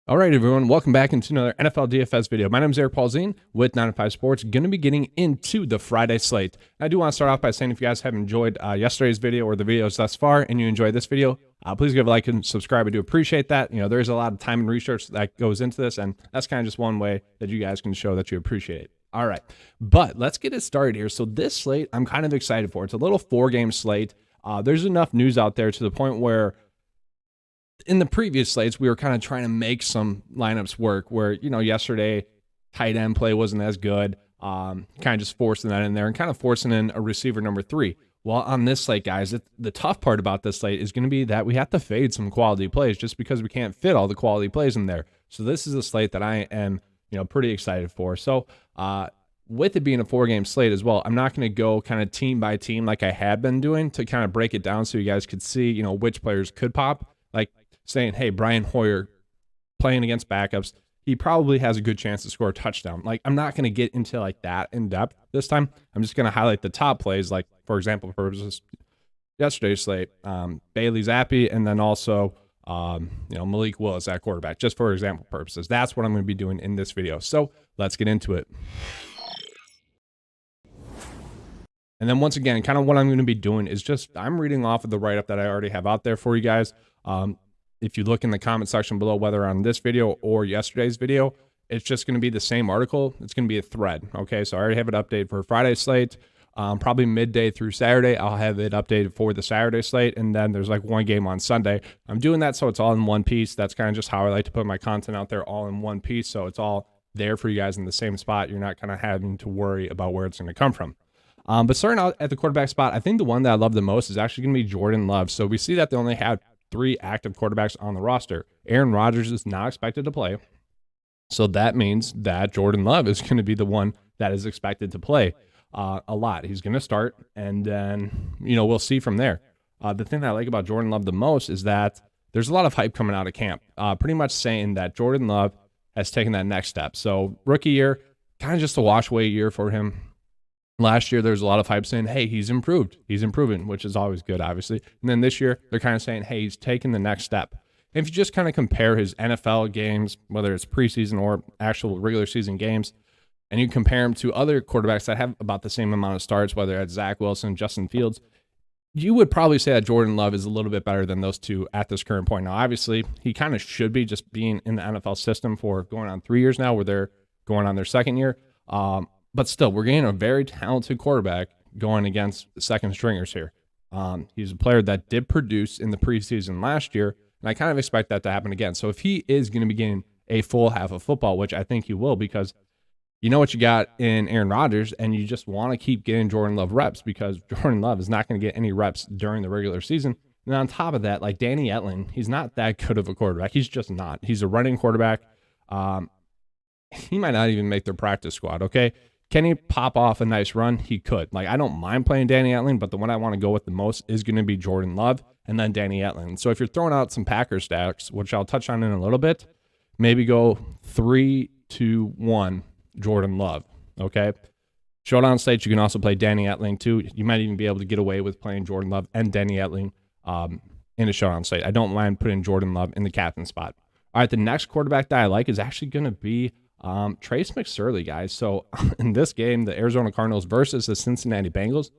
All right, everyone, welcome back into another NFL DFS video. My name is Eric Paulzine with 9 to 5 Sports. Going to be getting into the Friday slate. I do want to start off by saying if you guys have enjoyed yesterday's video or the videos thus far and you enjoyed this video, please give a like and subscribe. I do appreciate that. You know, there's a lot of time and research that goes into this, and that's kind of just one way that you guys can show that you appreciate it. All right, but let's get it started here. So this slate, I'm kind of excited for. It's a little 4-game slate. There's enough news out there to the point where in the previous slates, we were kind of trying to make some lineups work where, you know, yesterday tight end play wasn't as good, kind of just forcing that in there and kind of forcing in a receiver number 3. Well, on this slate, guys, the tough part about this slate is going to be that we have to fade some quality plays just because we can't fit all the quality plays in there. So this is a slate that I am, pretty excited for. So with it being a 4-game slate as well, I'm not going to go kind of team by team like I had been doing to kind of break it down so you guys could see, which players could pop. Like saying, hey, Brian Hoyer playing against backups, he probably has a good chance to score a touchdown. Like, I'm not going to get into like that in depth this time. I'm just going to highlight the top plays, like, for example, for yesterday's slate, Bailey Zappi, and then also, Malik Willis at quarterback, just for example purposes. That's what I'm going to be doing in this video. So let's get into it. And then once again, kind of what I'm going to be doing is just, I'm reading off of the write-up that I already have out there for you guys. If you look in the comment section below, whether on this video or yesterday's video, it's just going to be the same article. It's going to be a thread. Okay, so I already have it updated for Friday's slate. Probably midday through Saturday, I'll have it updated for the Saturday slate. And then there's like one game on Sunday. I'm doing that so it's all in one piece. That's kind of just how I like to put my content out there, all in one piece. So it's all there for you guys in the same spot. You're not kind of having to worry about where it's going to come from. But starting out at the quarterback spot, I think the one that I love the most is actually going to be Jordan Love. So we see that they only have 3 active quarterbacks on the roster. Aaron Rodgers is not expected to play. So that means that Jordan Love is going to be the one that is expected to play a lot. He's going to start, and then, we'll see from there. The thing that I like about Jordan Love the most is that there's a lot of hype coming out of camp, pretty much saying that Jordan Love has taken that next step. So rookie year, kind of just a wash away year for him. Last year, there was a lot of hype saying, hey, he's improved. He's improving, which is always good, obviously. And then this year, they're kind of saying, hey, he's taking the next step. And if you just kind of compare his NFL games, whether it's preseason or actual regular season games, and you compare him to other quarterbacks that have about the same amount of starts, whether it's Zach Wilson, Justin Fields, you would probably say that Jordan Love is a little bit better than those two at this current point. Now, obviously, he kind of should be just being in the NFL system for going on 3 years now, where they're going on their second year. But still, we're getting a very talented quarterback going against the second stringers here. He's a player that did produce in the preseason last year, and I kind of expect that to happen again. So if he is going to be getting a full half of football, which I think he will, because you know what you got in Aaron Rodgers, and you just want to keep getting Jordan Love reps because Jordan Love is not going to get any reps during the regular season. And on top of that, like Danny Etling, he's not that good of a quarterback. He's just not. He's a running quarterback. He might not even make their practice squad, okay? Can he pop off a nice run? He could. Like, I don't mind playing Danny Etling, but the one I want to go with the most is going to be Jordan Love and then Danny Etling. So if you're throwing out some Packers stacks, which I'll touch on in a little bit, maybe go 3-2-1 Jordan Love, okay? Showdown slates, you can also play Danny Etling too. You might even be able to get away with playing Jordan Love and Danny Etling in a showdown slate. I don't mind putting Jordan Love in the captain spot. All right, the next quarterback that I like is actually going to be Trace Mcsearley, guys. So in this game, the Arizona Cardinals versus the Cincinnati Bengals,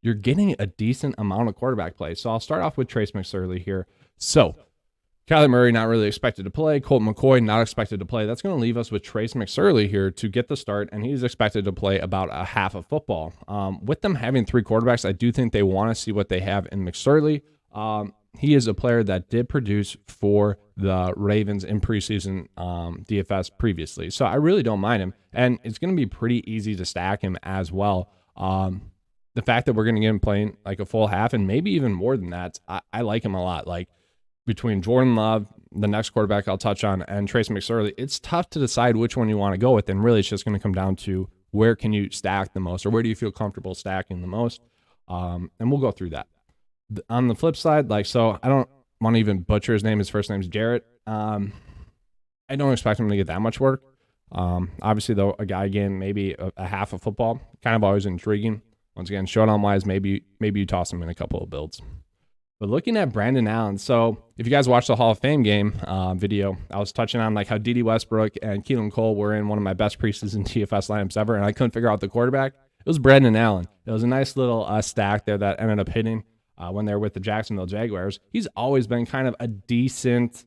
you're getting a decent amount of quarterback play. So I'll start off with Trace Mcsearley here. So Kyler Murray not really expected to play. Colt McCoy not expected to play. That's going to leave us with Trace Mcsearley here to get the start, and he's expected to play about a half of football. With them having 3 quarterbacks, I do think they want to see what they have in Mcsearley. He is a player that did produce for the Ravens in preseason DFS previously. So I really don't mind him. And it's going to be pretty easy to stack him as well. The fact that we're going to get him playing like a full half and maybe even more than that, I like him a lot. Like between Jordan Love, the next quarterback I'll touch on, and Trace Mcsearley, it's tough to decide which one you want to go with. And really, it's just going to come down to where can you stack the most or where do you feel comfortable stacking the most? And we'll go through that. On the flip side, I don't want to even butcher his name. His first name's Jarrett. I don't expect him to get that much work. Obviously, though, a guy getting maybe a half of football, kind of always intriguing. Once again, showdown-wise, maybe you toss him in a couple of builds. But looking at Brandon Allen, so if you guys watched the Hall of Fame game video, I was touching on like how D.D. Westbrook and Keelan Cole were in one of my best preseason DFS lineups ever, and I couldn't figure out the quarterback. It was Brandon Allen. It was a nice little stack there that ended up hitting when they were with the Jacksonville Jaguars. He's always been kind of a decent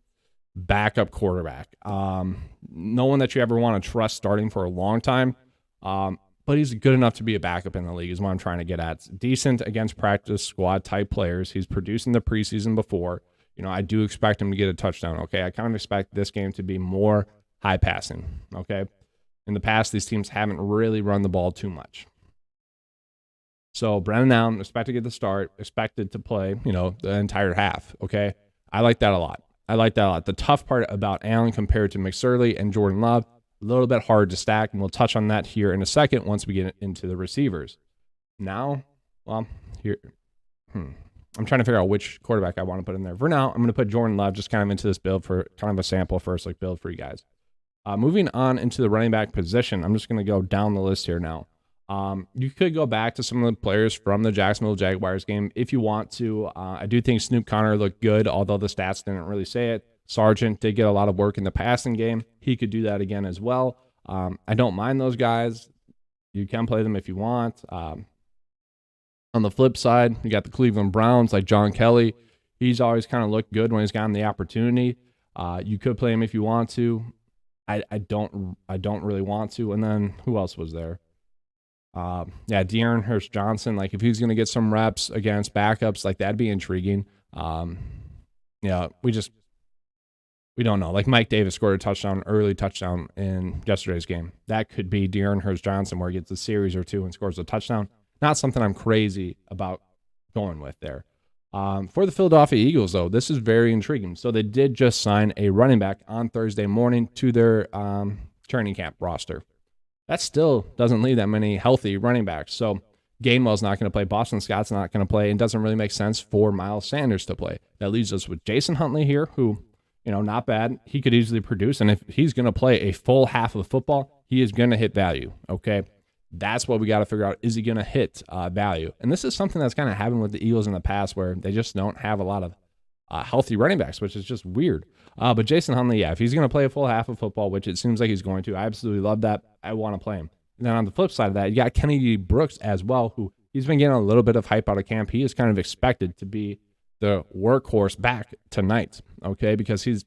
backup quarterback. No one that you ever want to trust starting for a long time. But he's good enough to be a backup in the league is what I'm trying to get at. It's decent against practice squad type players. He's produced in the preseason before. I do expect him to get a touchdown, okay? I kind of expect this game to be more high passing, okay? In the past, these teams haven't really run the ball too much. So Brandon Allen, expect to get the start, expected to play, the entire half, okay? I like that a lot. The tough part about Allen compared to Mcsearley and Jordan Love, a little bit hard to stack, and we'll touch on that here in a second once we get into the receivers. Now, I'm trying to figure out which quarterback I want to put in there. For now, I'm going to put Jordan Love just kind of into this build for kind of a sample first, like build for you guys. Moving on into the running back position, I'm just going to go down the list here now. You could go back to some of the players from the Jacksonville Jaguars game if you want to. I do think Snoop Conner looked good, although the stats didn't really say it. Sargent did get a lot of work in the passing game. He could do that again as well. I don't mind those guys. You can play them if you want. On the flip side, you got the Cleveland Browns like John Kelly. He's always kind of looked good when he's gotten the opportunity. You could play him if you want to. I don't really want to. And then who else was there? De'Aaron Hurst-Johnson. Like if he's going to get some reps against backups, like that'd be intriguing. We don't know. Like Mike Davis scored a early touchdown in yesterday's game. That could be De'Aaron Hurst-Johnson where he gets a series or two and scores a touchdown. Not something I'm crazy about going with there. For the Philadelphia Eagles, though, this is very intriguing. So they did just sign a running back on Thursday morning to their training camp roster. That still doesn't leave that many healthy running backs. So Gainwell's not going to play. Boston Scott's not going to play. It doesn't really make sense for Miles Sanders to play. That leaves us with Jason Huntley here, who, not bad. He could easily produce. And if he's going to play a full half of football, he is going to hit value, okay? That's what we got to figure out. Is he going to hit value? And this is something that's kind of happened with the Eagles in the past where they just don't have a lot of healthy running backs, which is just weird. But Jason Huntley, if he's going to play a full half of football, which it seems like he's going to, I absolutely love that. I want to play him. And then on the flip side of that, you got Kennedy Brooks as well, who he's been getting a little bit of hype out of camp. He is kind of expected to be the workhorse back tonight, okay, because he's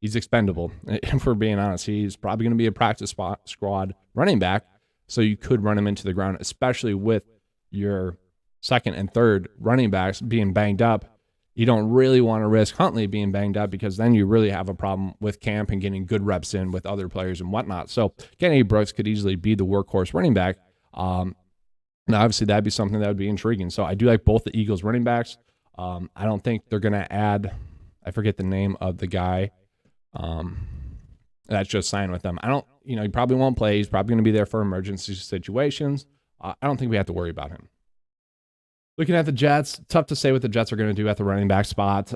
expendable. If we're being honest, he's probably going to be a practice squad running back, so you could run him into the ground, especially with your second and third running backs being banged up. You don't really want to risk Huntley being banged up because then you really have a problem with camp and getting good reps in with other players and whatnot. So Kennedy Brooks could easily be the workhorse running back. Now, obviously, that'd be something that would be intriguing. So I do like both the Eagles running backs. I don't think they're going to add, I forget the name of the guy that's just signed with them. He probably won't play. He's probably going to be there for emergency situations. I don't think we have to worry about him. Looking at the Jets, tough to say what the Jets are going to do at the running back spot.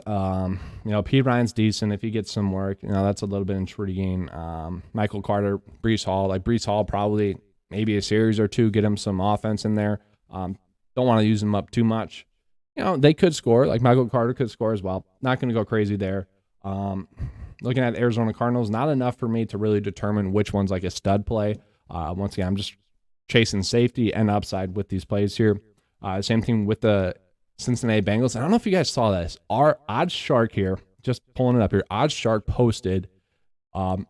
P. Ryan's decent if he gets some work. That's a little bit intriguing. Michael Carter, Breece Hall. Like Breece Hall, probably maybe a series or two, get him some offense in there. Don't want to use him up too much. They could score. Like Michael Carter could score as well. Not going to go crazy there. Looking at Arizona Cardinals, not enough for me to really determine which one's like a stud play. Once again, I'm just chasing safety and upside with these plays here. Same thing with the Cincinnati Bengals. I don't know if you guys saw this. Our Odds Shark here, just pulling it up here, Odds Shark posted Kim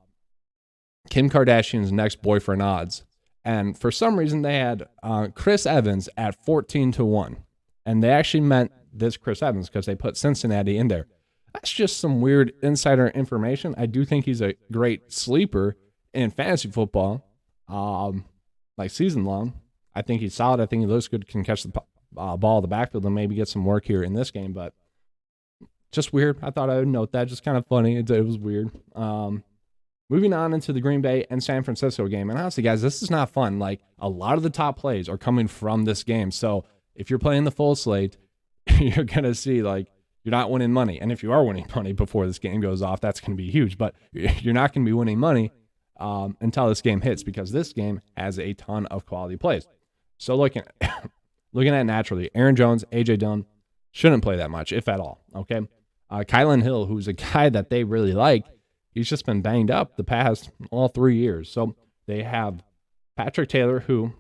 Kardashian's next boyfriend odds. And for some reason, they had Chris Evans at 14-1. And they actually meant this Chris Evans because they put Cincinnati in there. That's just some weird insider information. I do think he's a great sleeper in fantasy football, like season long. I think he's solid. I think he looks good, can catch the ball in the backfield and maybe get some work here in this game. But just weird. I thought I would note that. Just kind of funny. It was weird. Moving on into the Green Bay and San Francisco game. And honestly, guys, this is not fun. Like, a lot of the top plays are coming from this game. So if you're playing the full slate, you're going to see, like, you're not winning money. And if you are winning money before this game goes off, that's going to be huge. But you're not going to be winning money until this game hits, because this game has a ton of quality plays. So looking at naturally, Aaron Jones, A.J. Dillon, shouldn't play that much, if at all. Okay. Kylan Hill, who's a guy that they really like, he's just been banged up the past all 3 years. So they have Patrick Taylor, who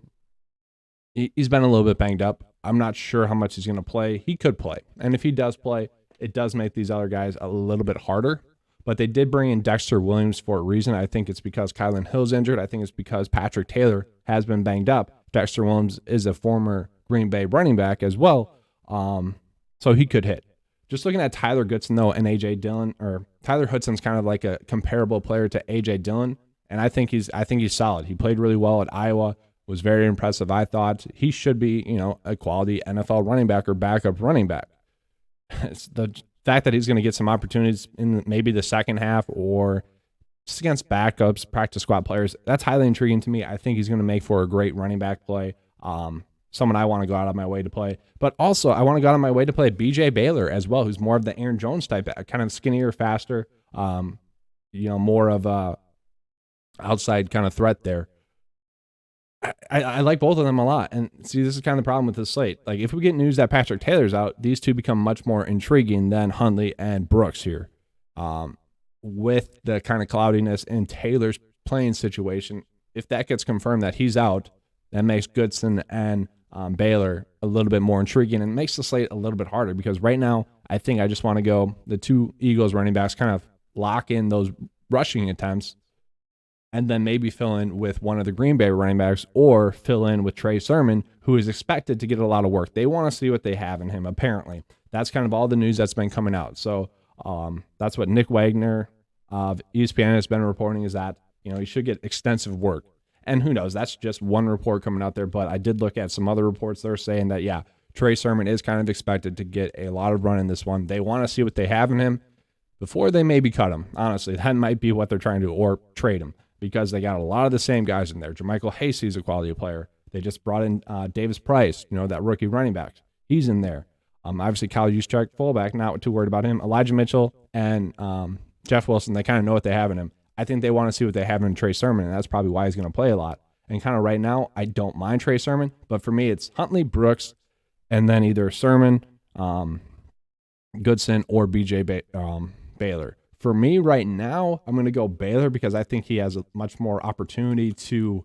he's been a little bit banged up. I'm not sure how much he's going to play. He could play. And if he does play, it does make these other guys a little bit harder. But they did bring in Dexter Williams for a reason. I think it's because Kylan Hill's injured. I think it's because Patrick Taylor has been banged up. Dexter Williams is a former Green Bay running back as well. So he could hit. Just looking at Tyler Goodson, though, and A.J. Dillon, or Tyler Hudson's kind of like a comparable player to A.J. Dillon, and I think he's solid. He played really well at Iowa, was very impressive, I thought. He should be, a quality NFL running back or backup running back. It's the fact that he's going to get some opportunities in maybe the second half or just against backups, practice squad players, that's highly intriguing to me. I think he's going to make for a great running back play. Someone I want to go out of my way to play. But also, I want to go out of my way to play B.J. Baylor as well, who's more of the Aaron Jones type, kind of skinnier, faster, more of a outside kind of threat there. I like both of them a lot. And see, this is kind of the problem with this slate. Like, if we get news that Patrick Taylor's out, these two become much more intriguing than Huntley and Brooks here. With the kind of cloudiness in Taylor's playing situation, if that gets confirmed that he's out, that makes Goodson and Baylor a little bit more intriguing and makes the slate a little bit harder, because right now I think I just want to go the two Eagles running backs, kind of lock in those rushing attempts, and then maybe fill in with one of the Green Bay running backs or fill in with Trey Sermon, who is expected to get a lot of work. They want to see what they have in him, apparently. That's kind of all the news that's been coming out. So that's what Nick Wagner of ESPN has been reporting, is that he should get extensive work. And who knows, that's just one report coming out there, but I did look at some other reports that are saying that, yeah, Trey Sermon is kind of expected to get a lot of run in this one. They want to see what they have in him before they maybe cut him. Honestly, that might be what they're trying to do, or trade him, because they got a lot of the same guys in there. JaMycal Hasty is a quality player. They just brought in Davis Price, that rookie running back. He's in there. Obviously, Kyle Juszczyk, fullback, not too worried about him. Elijah Mitchell and Jeff Wilson, they kind of know what they have in him. I think they want to see what they have in Trey Sermon, and that's probably why he's going to play a lot. And kind of right now, I don't mind Trey Sermon, but for me, it's Huntley, Brooks, and then either Sermon, Goodson, or B.J. Baylor. For me right now, I'm going to go Baylor, because I think he has a much more opportunity to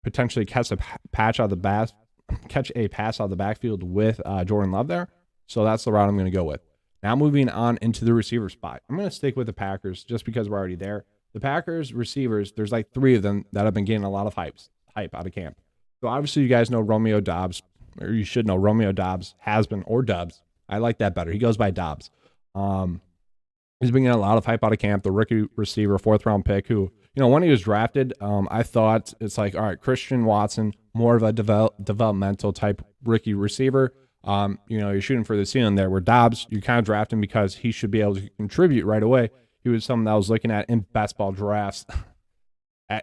potentially catch a pass out of the backfield with Jordan Love there. So that's the route I'm going to go with. Now moving on into the receiver spot. I'm going to stick with the Packers just because we're already there. The Packers receivers, there's like 3 of them that have been getting a lot of hype out of camp. So obviously you guys know Romeo Doubs, or you should know Romeo Doubs has been, or Dubs. I like that better. He goes by Dobbs. He's been getting a lot of hype out of camp. The rookie receiver, 4th round pick, who, when he was drafted, I thought it's like, all right, Christian Watson, more of a developmental type rookie receiver. You're shooting for the ceiling there, where Dobbs, you kind of draft him because he should be able to contribute right away. He was someone that I was looking at in best ball drafts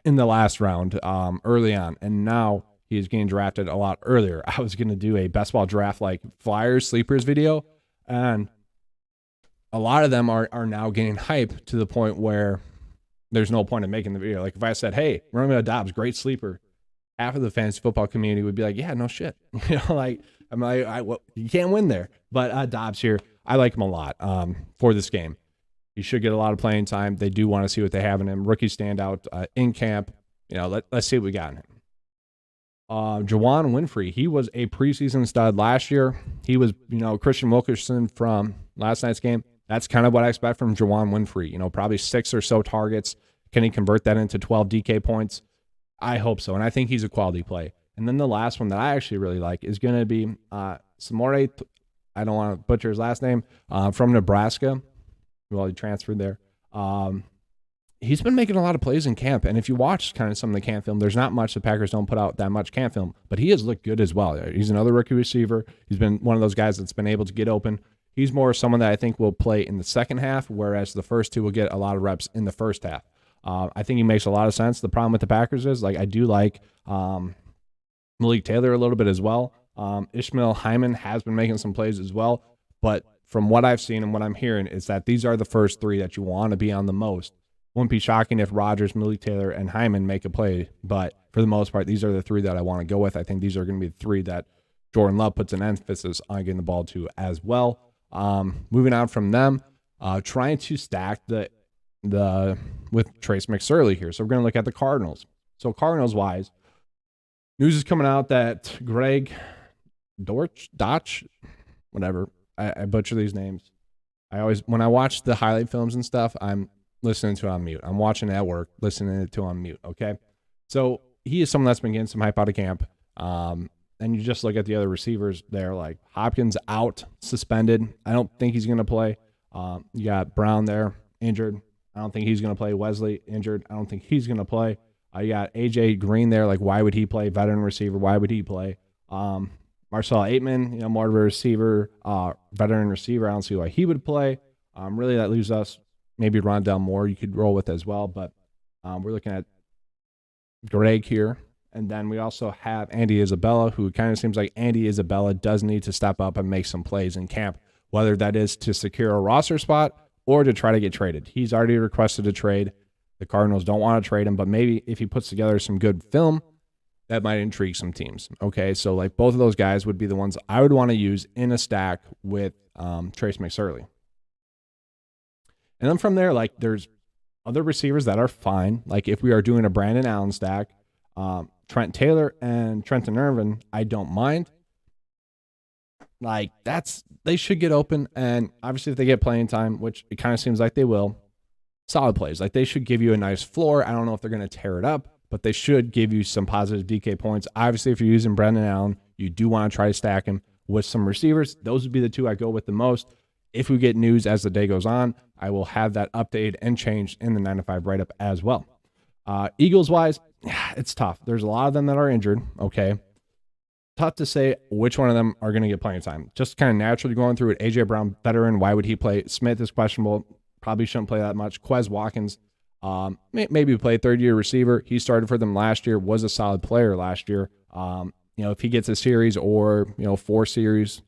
in the last round early on, and now he is getting drafted a lot earlier. I was going to do a best ball draft like Flyers sleepers video, and a lot of them are now getting hype to the point where there's no point in making the video. Like if I said, hey, Romeo Doubs, great sleeper, half of the fantasy football community would be like, yeah, no shit. I'm like, you can't win there. But Dobbs here, I like him a lot for this game. He should get a lot of playing time. They do want to see what they have in him. Rookie standout in camp. Let's see what we got in him. Juwan Winfrey, he was a preseason stud last year. He was, Christian Wilkerson from last night's game. That's kind of what I expect from Juwan Winfrey. Probably 6 or so targets. Can he convert that into 12 DK points? I hope so, and I think he's a quality play. And then the last one that I actually really like is going to be Samori. I don't want to butcher his last name, from Nebraska. Well, he transferred there. He's been making a lot of plays in camp, and if you watch kind of some of the camp film, there's not much. The Packers don't put out that much camp film, but he has looked good as well. He's another rookie receiver. He's been one of those guys that's been able to get open. He's more someone that I think will play in the second half, whereas the first two will get a lot of reps in the first half. I think he makes a lot of sense. The problem with the Packers is, I do like Malik Taylor a little bit as well. Ishmael Hyman has been making some plays as well, but from what I've seen and what I'm hearing is that these are the first 3 that you want to be on the most. Wouldn't be shocking if Rodgers, Malik Taylor, and Hyman make a play, but for the most part, these are the 3 that I want to go with. I think these are going to be the 3 that Jordan Love puts an emphasis on getting the ball to as well. Moving on from them, trying to stack the with Trace Mcsearley here. So we're going to look at the Cardinals. So Cardinals wise, news is coming out that Greg Dotch, whatever. I butcher these names. When I watch the highlight films and stuff, I'm listening to it on mute. I'm watching it at work, listening to it on mute. Okay. So he is someone that's been getting some hype out of camp. And you just look at the other receivers there, like Hopkins out, suspended. I don't think he's going to play. You got Brown there, injured. I don't think he's going to play. Wesley, injured. I don't think he's going to play. You got AJ Green there. Like, why would he play? Veteran receiver. Why would he play? Marcel Aitman, more of a receiver, veteran receiver. I don't see why he would play. Really, that leaves us maybe Rondell Moore you could roll with as well. But we're looking at Greg here. And then we also have Andy Isabella, who kind of seems like Andy Isabella does need to step up and make some plays in camp, whether that is to secure a roster spot or to try to get traded. He's already requested a trade. The Cardinals don't want to trade him, but maybe if he puts together some good film, that might intrigue some teams. Okay, so like both of those guys would be the ones I would want to use in a stack with Trace Mcsearley. And then from there, like there's other receivers that are fine. Like if we are doing a Brandon Allen stack, Trent Taylor and Trenton Irvin, I don't mind. Like they should get open, and obviously if they get playing time, which it kind of seems like they will, solid plays. Like they should give you a nice floor. I don't know if they're going to tear it up, but they should give you some positive DK points. Obviously, if you're using Brandon Allen, you do want to try to stack him with some receivers. Those would be the two I go with the most. If we get news as the day goes on, I will have that updated and changed in the 9-to-5 write-up as well. Eagles-wise, it's tough. There's a lot of them that are injured, okay? Tough to say which one of them are going to get playing time. Just kind of naturally going through it. A.J. Brown, veteran, why would he play? Smith is questionable. Probably shouldn't play that much. Quez Watkins, maybe play third-year receiver. He started for them last year, was a solid player last year. If he gets a series or, 4 series,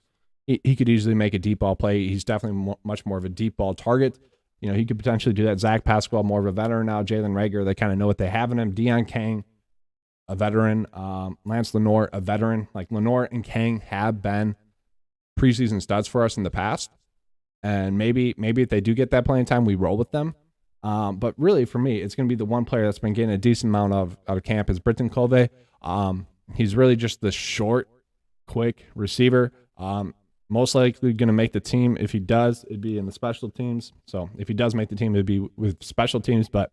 he could easily make a deep ball play. He's definitely much more of a deep ball target. He could potentially do that. Zach Pasquale, more of a veteran now. Jalen Reagor, they kind of know what they have in him. Deion Kang, a veteran. Lance Lenoir, a veteran. Like Lenoir and Kang have been preseason studs for us in the past. And maybe if they do get that playing time, we roll with them. But really, for me, it's going to be the one player that's been getting a decent amount out of camp is Britton Colvey. He's really just the short, quick receiver. Most likely going to make the team. If he does, it'd be in the special teams. So if he does make the team, it'd be with special teams. But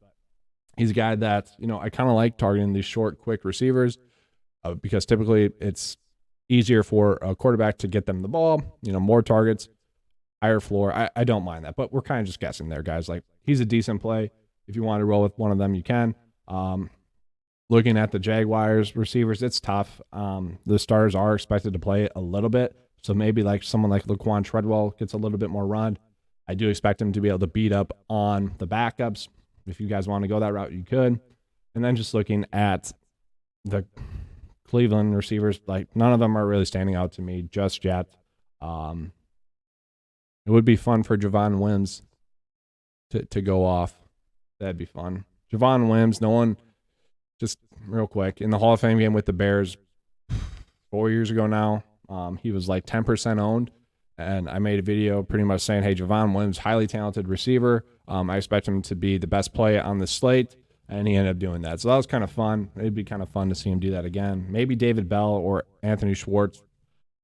he's a guy that, I kind of like targeting these short, quick receivers because typically it's easier for a quarterback to get them the ball, more targets, higher floor. I don't mind that, but we're kind of just guessing there, guys. Like he's a decent play. If you want to roll with one of them, you can. Looking at the Jaguars receivers, it's tough. The starters are expected to play a little bit. So maybe like someone like Laquan Treadwell gets a little bit more run. I do expect him to be able to beat up on the backups. If you guys want to go that route, you could. And then just looking at the Cleveland receivers, like none of them are really standing out to me just yet. It would be fun for Javon Wims to go off. That'd be fun. Javon Wims, no one, just real quick, in the Hall of Fame game with the Bears 4 years ago now, he was like 10% owned, and I made a video pretty much saying, hey, Javon Wims, highly talented receiver. I expect him to be the best play on the slate, and he ended up doing that. So that was kind of fun. It'd be kind of fun to see him do that again. Maybe David Bell or Anthony Schwartz.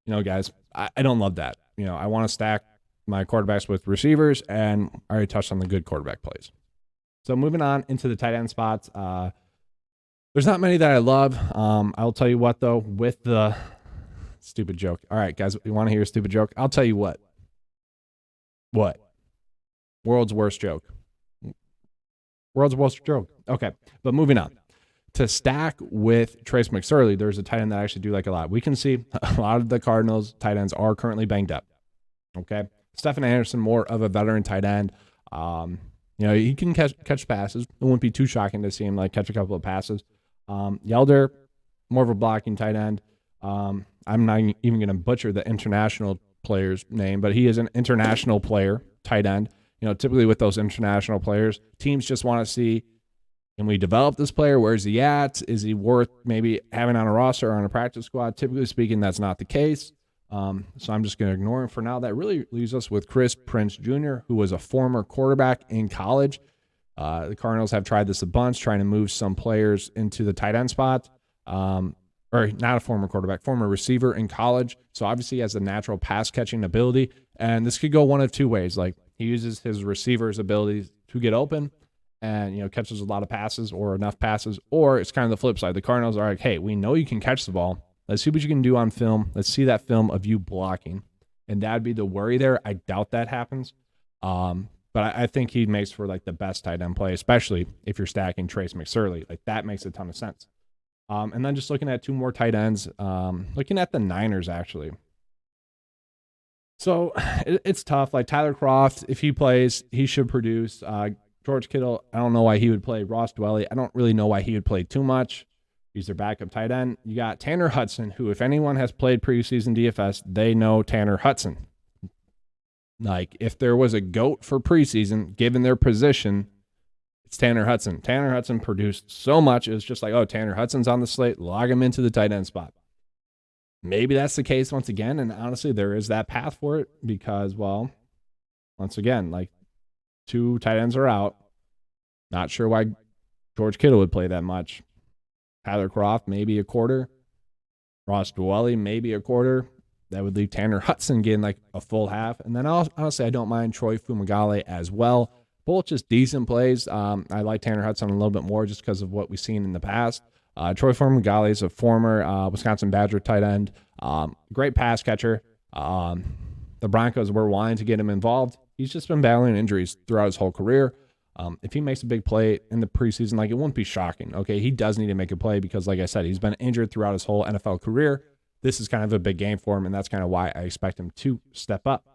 Guys, I don't love that. I want to stack my quarterbacks with receivers, and I already touched on the good quarterback plays. So moving on into the tight end spots, there's not many that I love. I'll tell you what, though, with the stupid joke. All right, guys, you want to hear a stupid joke? I'll tell you what. What? World's worst joke. World's worst joke. Okay, but moving on. To stack with Trace Mcsearley, there's a tight end that I actually do like a lot. We can see a lot of the Cardinals tight ends are currently banged up. Okay? Stephan Anderson, more of a veteran tight end. He can catch passes. It wouldn't be too shocking to see him catch a couple of passes. Yelder, more of a blocking tight end. I'm not even going to butcher the international player's name, but he is an international player, tight end. Typically with those international players, teams just want to see, Can we develop this player? Where's he at? Is he worth maybe having on a roster or on a practice squad? Typically speaking, that's not the case. So I'm just going to ignore him for now. That really leaves us with Chris Prince Jr., who was a former quarterback in college. The Cardinals have tried this a bunch, trying to move some players into the tight end spot. Or not a former quarterback, former receiver in college. So obviously he has a natural pass catching ability. And this could go one of two ways. Like he uses his receiver's ability to get open and, catches a lot of passes or enough passes. Or it's kind of the flip side. The Cardinals are like, hey, we know you can catch the ball. Let's see what you can do on film. Let's see that film of you blocking. And that'd be the worry there. I doubt that happens. But I think he makes for like the best tight end play, especially if you're stacking Trace McSorley. Like that makes a ton of sense. And then just looking at two more tight ends, looking at the Niners actually. So it's tough. Like Tyler Kroft, if he plays, he should produce. George Kittle, I don't know why he would play. Ross Dwelly, I don't really know why he would play too much. He's their backup tight end. You got Tanner Hudson, who if anyone has played preseason DFS, they know Tanner Hudson. Like if there was a GOAT for preseason, given their position, it's Tanner Hudson. Tanner Hudson produced so much. It was just like, oh, Tanner Hudson's on the slate. Log him into the tight end spot. Maybe that's the case once again. And honestly, there is that path for it because, well, once again, like two tight ends are out. Not sure why George Kittle would play that much. Tyler Kroft, maybe a quarter. Ross Dwelly, maybe a quarter. That would leave Tanner Hudson getting like a full half. And then honestly, I don't mind Troy Fumagalli as well. Both just decent plays. I like Tanner Hudson a little bit more just because of what we've seen in the past. Troy Fumagalli is a former Wisconsin Badger tight end. Great pass catcher. The Broncos were wanting to get him involved. He's just been battling injuries throughout his whole career. If he makes a big play in the preseason, like it wouldn't be shocking. Okay, he does need to make a play because, like I said, he's been injured throughout his whole NFL career. This is kind of a big game for him, and that's kind of why I expect him to step up.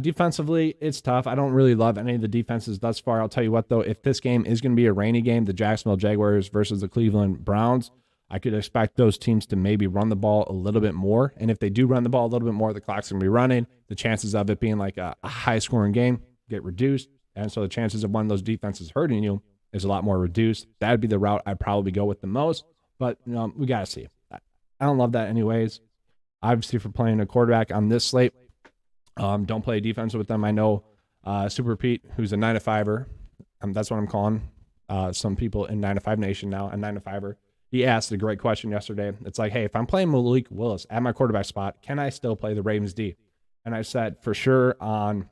Defensively, it's tough. I don't really love any of the defenses thus far. I'll tell you what, though, if this game is going to be a rainy game, the Jacksonville Jaguars versus the Cleveland Browns, I could expect those teams to maybe run the ball a little bit more. And if they do run the ball a little bit more, the clock's going to be running. The chances of it being like a high-scoring game get reduced. And so the chances of one of those defenses hurting you is a lot more reduced. That'd be the route I'd probably go with the most. But we got to see. I don't love that anyways. Obviously, for playing a quarterback on this slate, don't play defense with them. I know Super Pete, who's a 9-to-5er, that's what I'm calling some people in 9-to-5 Nation now, a 9-to-5er. He asked a great question yesterday. It's like, hey, if I'm playing Malik Willis at my quarterback spot, can I still play the Ravens D? And I said, for sure on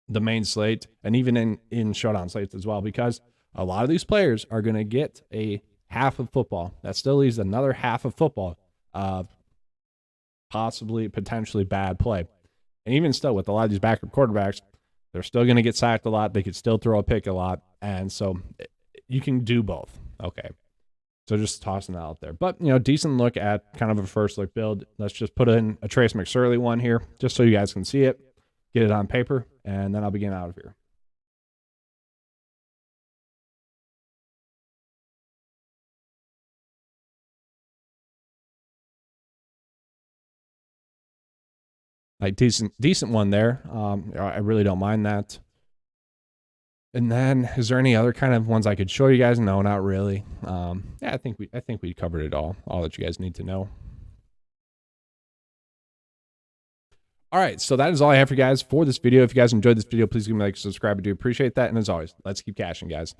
the main slate and even in showdown slates as well, because a lot of these players are going to get a half of football. That still leaves another half of football of possibly, potentially bad play. And even still, with a lot of these backup quarterbacks, they're still going to get sacked a lot. They could still throw a pick a lot. And so you can do both. Okay. So just tossing that out there. But, decent look at kind of a first look build. Let's just put in a Trace McSorley one here just so you guys can see it, get it on paper, and then I'll be getting out of here. Like decent one there. I really don't mind that. And then, is there any other kind of ones I could show you guys? No, not really. Yeah, I think we covered it all that you guys need to know. All right, so that is all I have for you guys for this video. If you guys enjoyed this video, please give me a like, subscribe. I do appreciate that. And as always, let's keep cashing, guys.